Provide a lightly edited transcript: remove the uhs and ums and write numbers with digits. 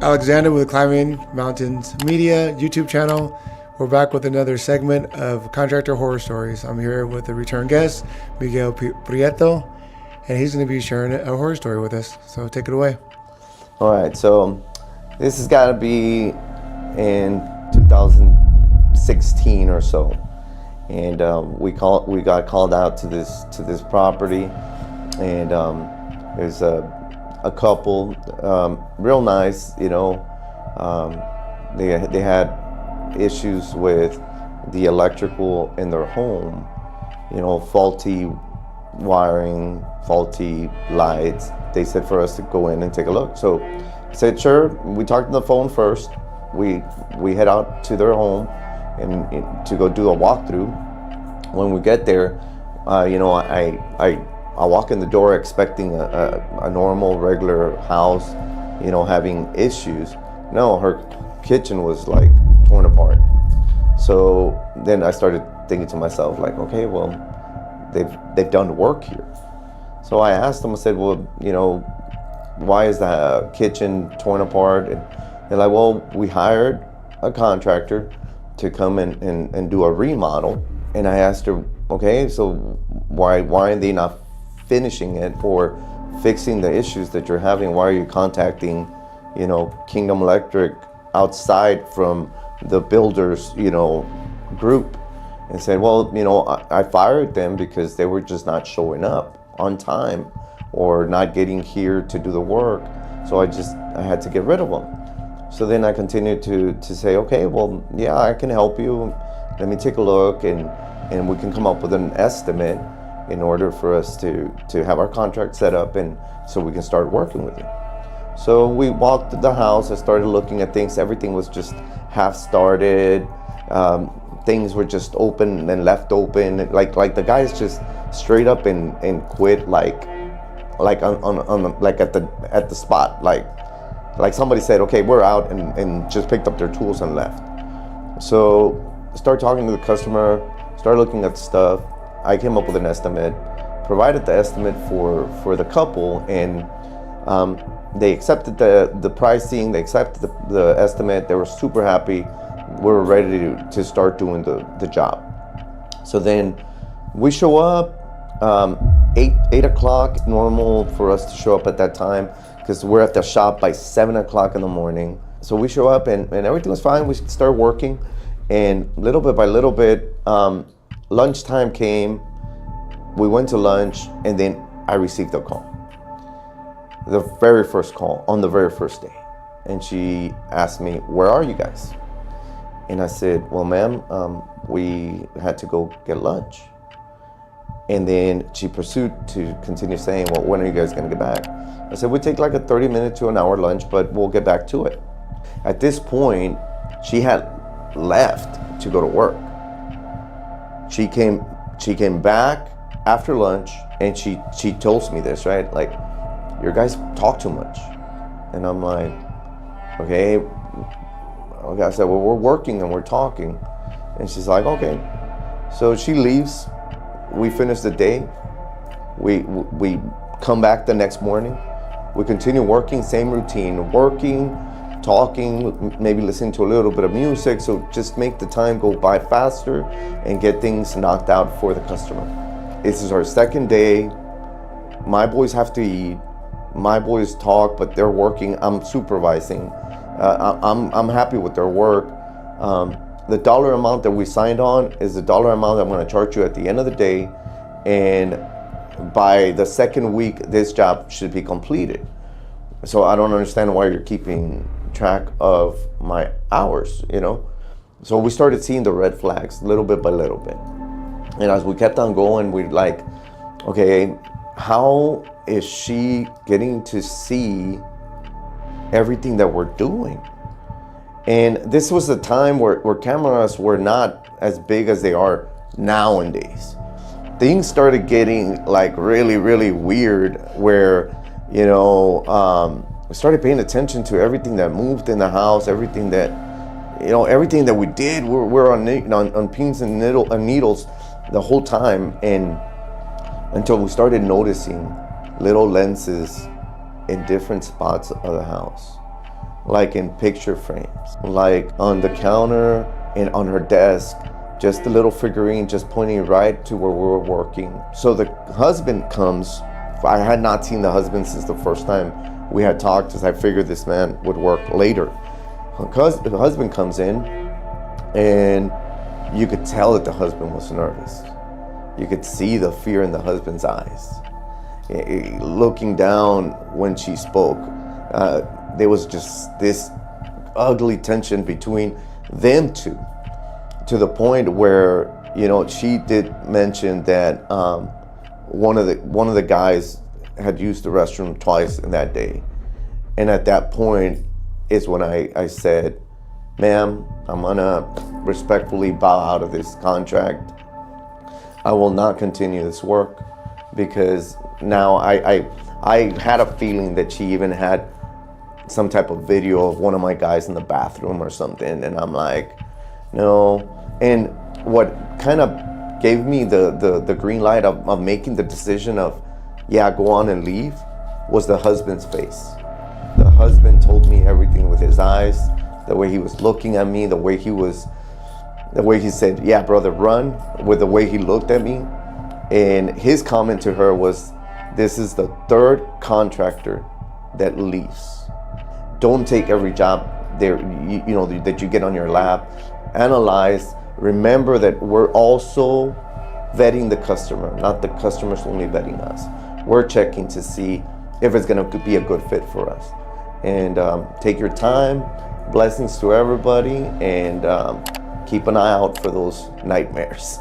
Alexander with Climbing Mountains Media YouTube channel. We're back with another segment of Contractor Horror Stories. I'm here with a return guest, MIguel Prieto, and he's going to be sharing a horror story with us. So take it away. All right, so this has got to be in 2016 or so, and we got called out to this property, and there's a couple, real nice, you know. They had issues with the electrical in their home, you know, faulty wiring, faulty lights. They said for us to go in and take a look. So I said, sure. We talked on the phone first. We head out to their home and to go do a walkthrough. When we get there, you know, I walk in the door expecting a normal, regular house, you know, having issues. No, her kitchen was like torn apart. So then I started thinking to myself, like, okay, well, they've done work here. So I asked them, I said, well, you know, why is the kitchen torn apart? And they're like, well, we hired a contractor to come and do a remodel. And I asked her, okay, so why are they not finishing it or fixing the issues that you're having? Why are you contacting, you know, Kingdom Electric outside from the builders, you know, group? And said, well, you know, I fired them because they were just not showing up on time or not getting here to do the work. So I had to get rid of them. So then I continued to say, okay, well, yeah, I can help you. Let me take a look and we can come up with an estimate in order for us to have our contract set up and so we can start working with you. So we walked to the house. I started looking at things. Everything was just half started. Things were just open and left open. Like the guys just straight up and quit like on like at the spot. Like somebody said, okay, we're out, and just picked up their tools and left. So start talking to the customer, start looking at stuff. I came up with an estimate, provided the estimate for the couple, and they accepted the pricing, they accepted the estimate. They were super happy. We were ready to start doing the job. So then we show up, 8 o'clock, normal for us to show up at that time because we're at the shop by 7 o'clock in the morning. So we show up and everything was fine. We start working, and little bit by little bit, lunchtime came. We went to lunch, and then I received a call. The very first call on the very first day. And she asked me, where are you guys? And I said, well, ma'am, we had to go get lunch. And then she pursued to continue saying, well, when are you guys gonna get back? I said, we take like a 30-minute to an hour lunch, but we'll get back to it. At this point, she had left to go to work. She came back after lunch, and she tells me this, right? Like, your guys talk too much. And I'm like, okay. I said, well, we're working and we're talking. And she's like, okay. So she leaves. We finish the day. We come back the next morning. We continue working, same routine, working, talking, maybe listening to a little bit of music. So just make the time go by faster and get things knocked out for the customer. This is our second day. My boys have to eat. My boys talk, but they're working. I'm supervising. I'm happy with their work. The dollar amount that we signed on is the dollar amount I'm going to charge you at the end of the day, and by the second week, this job should be completed. So I don't understand why you're keeping track of my hours, you know? So we started seeing the red flags little bit by little bit. And as we kept on going, we're like, okay, how is she getting to see everything that we're doing? And this was a time where cameras were not as big as they are nowadays. Things started getting like really, really weird where, you know, we started paying attention to everything that moved in the house, everything that, you know, everything that we did. We're on pins and needles the whole time, and until we started noticing little lenses in different spots of the house. like in picture frames, like on the counter and on her desk, just a little figurine just pointing right to where we were working. So the husband comes. I had not seen the husband since the first time we had talked, as I figured this man would work later. The husband comes in, and you could tell that the husband was nervous. You could see the fear in the husband's eyes. Looking down when she spoke, there was just this ugly tension between them two, to the point where, you know, she did mention that one of the guys had used the restroom twice in that day. And at that point is when I said, ma'am, I'm gonna respectfully bow out of this contract. I will not continue this work, because now I had a feeling that she even had some type of video of one of my guys in the bathroom or something, and I'm like, no. And what kind of gave me the green light of making the decision of, yeah, go on and leave, was the husband's face. The husband told me everything with his eyes, the way he was looking at me, the way he said, yeah, brother, run, with the way he looked at me. And his comment to her was, this is the third contractor that leaves. Don't take every job there, you know, that you get on your lap. Analyze. Remember that we're also vetting the customer, not the customer's only vetting us. We're checking to see if it's going to be a good fit for us. And take your time. Blessings to everybody, and keep an eye out for those nightmares.